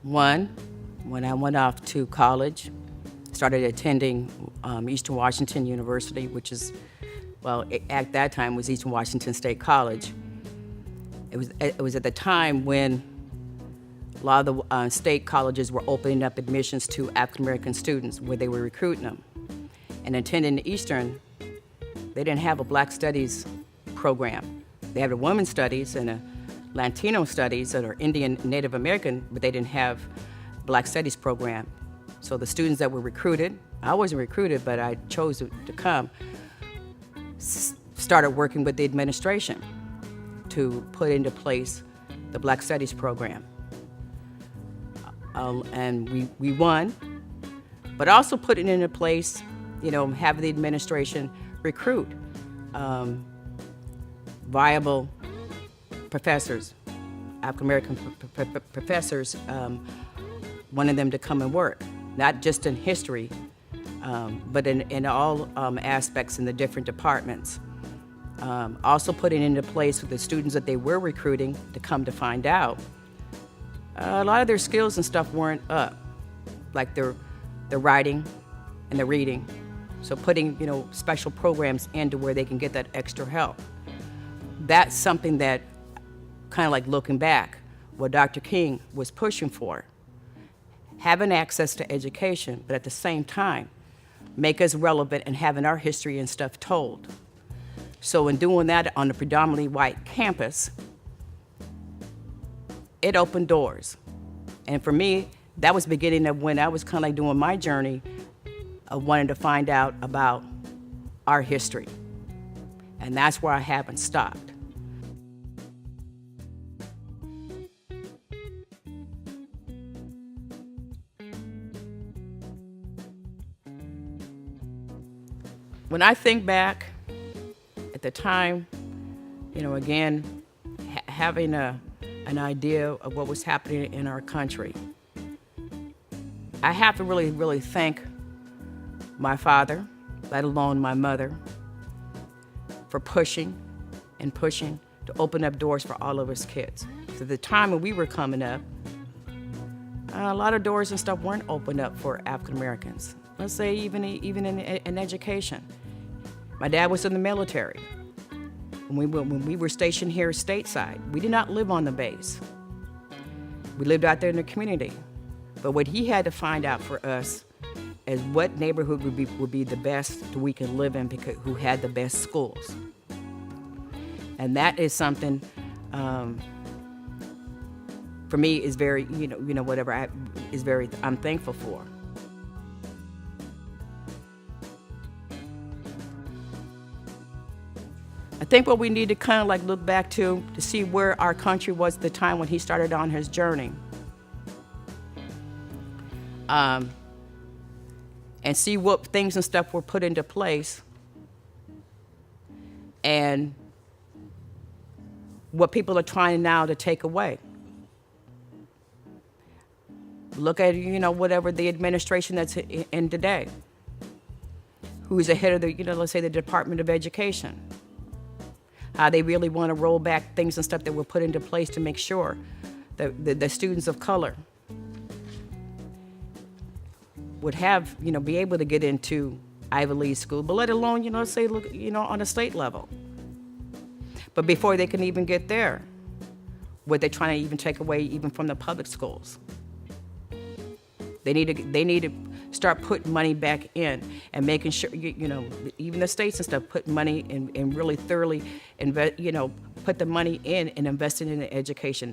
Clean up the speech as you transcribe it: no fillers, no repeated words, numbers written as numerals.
One, when I went off to college, started attending Eastern Washington University, which is, well, at that time was Eastern Washington State College. It was at the time when a lot of the state colleges were opening up admissions to African American students, where they were recruiting them. And attending Eastern, they didn't have a Black Studies program. They had a Women's Studies and a Latino Studies or Indian Native American, but they didn't have Black Studies program. So the students that were recruited, I wasn't recruited, but I chose to come, started working with the administration to put into place the Black Studies program. And we won, but also putting into place, have the administration recruit viable professors, African American professors, wanted them to come and work, not just in history, but in all aspects in the different departments. Also putting into place with the students that they were recruiting to come to find out, a lot of their skills and stuff weren't up, like their writing and the reading. So putting, special programs into where they can get that extra help. That's something that, kind of like looking back, what Dr. King was pushing for. Having access to education, but at the same time, make us relevant and having our history and stuff told. So in doing that on a predominantly white campus, it opened doors. And for me, that was the beginning of when I was kind of like doing my journey of wanting to find out about our history. And that's where I haven't stopped. When I think back at the time, again, having an idea of what was happening in our country, I have to really, really thank my father, let alone my mother, for pushing to open up doors for all of us kids. So the time when we were coming up, a lot of doors and stuff weren't opened up for African Americans. Let's say even in education. My dad was in the military. When we were stationed here stateside, we did not live on the base. We lived out there in the community. But what he had to find out for us is what neighborhood would be the best that we can live in, because who had the best schools. And that is something for me is very, I'm thankful for. I think what we need to kind of like look back to see where our country was at the time when he started on his journey. And see what things and stuff were put into place and what people are trying now to take away. Look at, whatever the administration that's in today. Who's ahead of the, let's say the Department of Education. How they really want to roll back things and stuff that were put into place to make sure that the students of color would have, be able to get into Ivy League school, but let alone, say, look, on a state level. But before they can even get there, what they're trying to even take away even from the public schools. They need to start putting money back in and making sure, even the states and stuff, put money in and really thoroughly invest, put the money in and investing in the education.